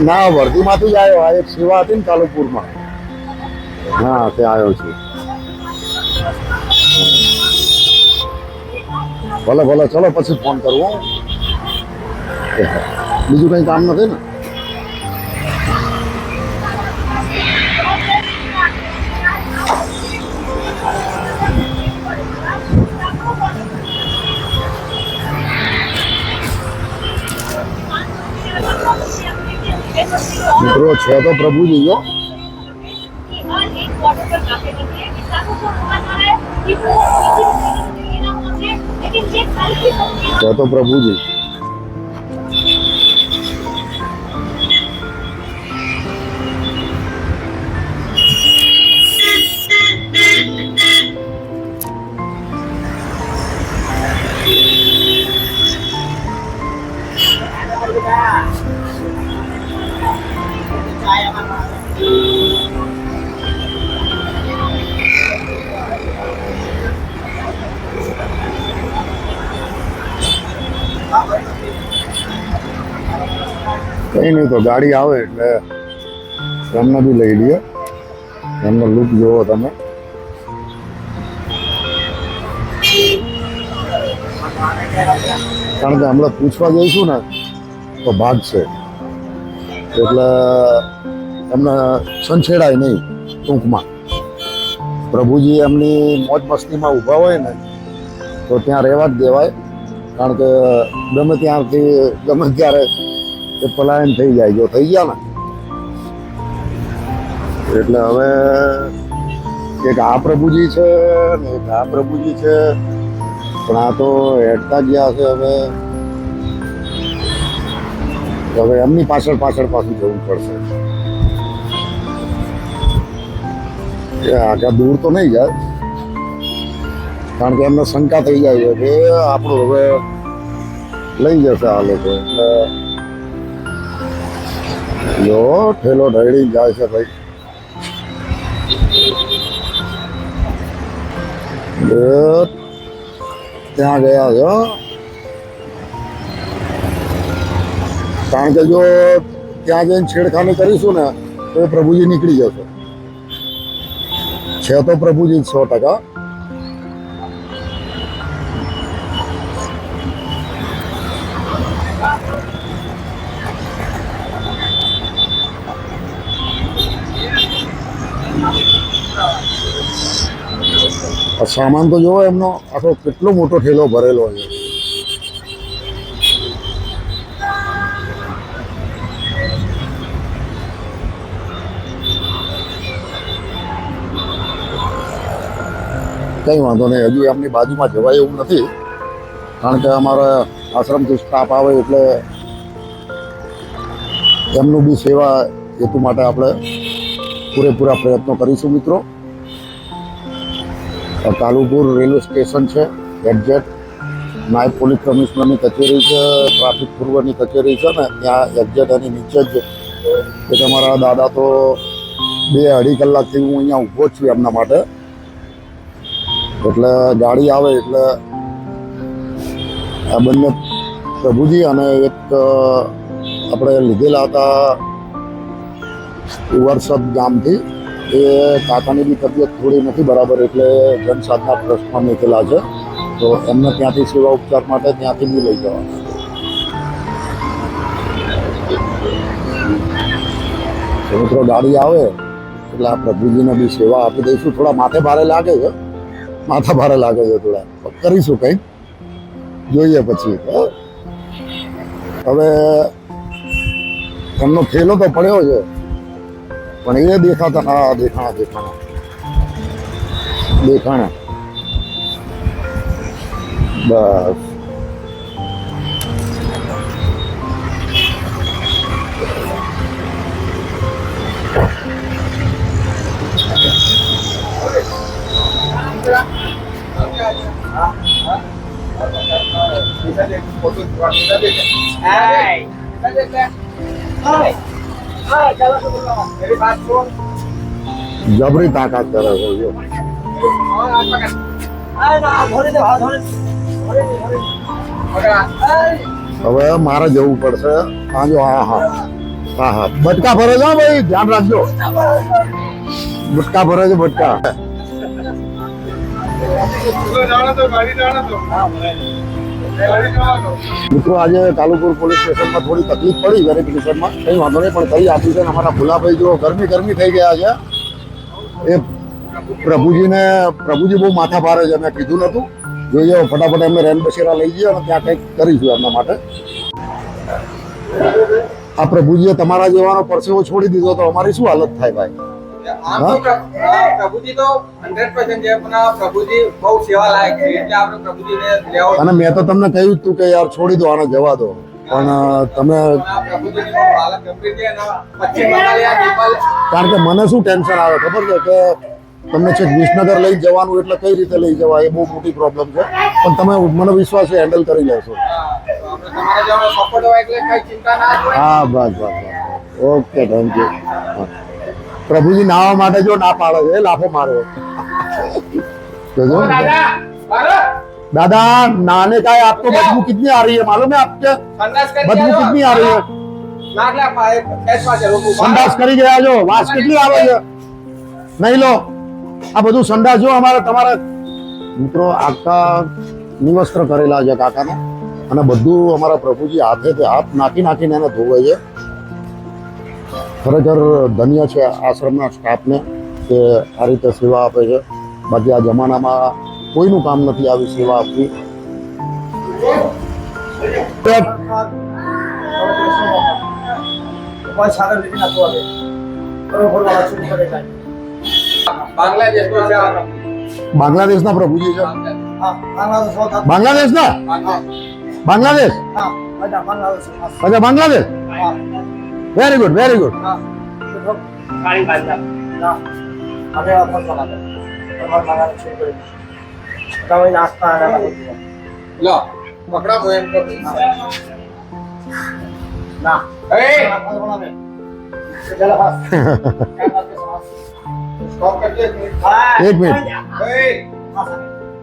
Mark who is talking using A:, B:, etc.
A: ના, વર્ધીમાંથી જ આવ્યો. આ એક સેવા હતી ને કાલુપુરમાં, હા તે આવ્યો છું. ભલે ભલે, ચલો પછી ફોન કરવો. બીજું કંઈ કામ નથી ને? મિત્રો છે તો પ્રભુજી જો. છે તો પ્રભુજી. કઈ નહીં, તો ગાડી આવે એટલે એમને બી લઈ લઈએ. એમનો લુક જોવો તમે. કારણ કે હમણાં પૂછવા જઈશું ને તો ભાગશે, એટલે એમને સંછેડાય નહીં. ટૂંકમાં પ્રભુજી એમની મોજ મસ્તીમાં ઊભા હોય ને તો ત્યાં રહેવા જ દેવાય. કારણ કે ગમે ત્યાંથી ગમે ત્યારે એ પલાયન થઈ જાય. જો થઈ ગયા ને એટલે હવે એક આ પ્રભુજી છે ને એક આ પ્રભુજી છે, પણ આ તો હેડતા ગયા છે. હવે એમની પાછળ પાછળ પાછું જવું પડશે. એ આગળ દૂર તો નહીં જાય, કારણ કે એમને શંકા થઈ જાય છે કે આપણું હવે લઈ જશે આ લોકો. એટલે જો ઠેલો ઢળી જાય છે ભાઈ. ત્યાં ગયા છે, કારણ કે જો ત્યાં જઈને છેડખાની કરીશું ને તો એ પ્રભુજી નીકળી જશે. છે તો પ્રભુજી 100%. સામાન તો જોવો એમનો આખો કેટલો મોટો ઠેલો ભરેલો છે. કંઈ વાંધો નહીં, હજુ એમની બાજુમાં જવાય એવું નથી. કારણ કે અમારા આશ્રમથી સ્ટાફ આવે એટલે એમનું બી સેવા હેતુ માટે આપણે પૂરેપૂરા પ્રયત્નો કરીશું. મિત્રો, કાલુપુર રેલવે સ્ટેશન છે. એક્ઝેક્ટ નાયબ પોલીસ કમિશનરની કચેરી છે, ટ્રાફિક પૂર્વની કચેરી છે ને ત્યાં એક્ઝેક્ટ એની નીચે જ કે તમારા દાદા તો 2-2.5 કલાકથી હું અહીંયા ઊભો છું એમના માટે. એટલે ગાડી આવે એટલે આ બંને પ્રભુજી અને એક આપણે લીધેલા હતા ઉવરસદ ગામથી, એ કાકાની બી તબિયત થોડી નથી બરાબર, એટલે જનસાધના ટ્રસ્ટમાં મૂકેલા છે. તો એમને ત્યાંથી સેવા ઉપચાર માટે ત્યાંથી બી લઈ જવાના. મિત્રો ગાડી આવે એટલે આ પ્રભુજીને બી સેવા આપી દઈશું. થોડા માથે ભારે લાગે છે, માથા ભારે લાગે છે થોડા, કરીશું કંઈક, જોઈએ પછી. હવે એમનો ઠેલો તો પડ્યો છે પણ એ દેખાતા. હા, દેખાણા બસ. જબરી તાકાત કરે છે. હવે મારે જવું પડશે. હા જો, હા, હા હા બટકા ભરે છે હો ભાઈ, ધ્યાન રાખજો. બટકા ભરે છે બટકા. મિત્રો આજે કાલુપુર પોલીસ સ્ટેશનમાં થોડી તકલીફ પડી વેરિફિકેશનમાં, કંઈ વાંધો નહીં પણ કરી આપી છે. અને અમારા ભુલાભાઈ જો ગરમી થઈ ગયા છે, એ પ્રભુજી બહુ માથા ભારે છે. મેં કીધું નતું, જોઈએ ફટાફટ એમને રેન બસેરા લઈ જઈએ અને ત્યાં કંઈક કરીશું એમના માટે. આ પ્રભુજીએ તમારા જેવાનો પરસેવો છોડી દીધો તો અમારી શું હાલત થાય ભાઈ?
B: પ્રભુજી તો 100% છે, પણ પ્રભુજી બહુ સેવા લાયક છે, એટલે આપણે પ્રભુજીને લેવો.
A: અને મેં તો તમને કહ્યું જ તું કે યાર છોડી દો, આને જવા દો, પણ તમે
B: પ્રભુજીની બહુ હાલત ગંભીર છે અને પશ્ચિમ બંગાળ યા નેપાળ.
A: કારણ કે મને શું ટેન્શન આવે ખબર છે કે તમને છેક વિસનગર લઈ જવાનું, એટલે કઈ રીતે લઈ જવા એ બહુ મોટી પ્રોબ્લેમ છે. પણ તમે મને વિશ્વાસ છે હેન્ડલ કરી લેશો.
B: તમારા જેવો સપોર્ટ હોય એટલે કઈ ચિંતા ના હોય.
A: હા બસ. Okay, thank you. પ્રભુજી નાવા માટે જો ના પાડે છે, લાફો મારે. दादा नहाने का है आपको, बदबू कितनी आ रही है मालूम है आपके? बदबू कितनी आ रही है? संडास કરી ગયા છો, વાસ કેટલી આવે છે? નહીં લો આ બધું સંડાસ જો અમારે તમારા મિત્રો આખા નિવસ્ત્ર કરેલા છે કાકાને, અને બધું અમારા પ્રભુજી હાથેથી હાથ નાખીને એને ધોવે છે. ખરેખર ધન્ય છે આશ્રમના સ્ટાફને કે આ રીતે સેવા આપે છે. બાકી આ જમાનામાં કોઈનું કામ નથી આવી સેવા આપવી. બાંગ્લાદેશના પ્રભુજી છે. બાંગ્લાદેશના? બાંગ્લાદેશ? અચ્છા Bangladesh. Very good very good.
B: લો પકડા મોયન કો ના એ ચલો બસ સ્ટોપ કરજે.
A: એક મિનિટ.
B: એ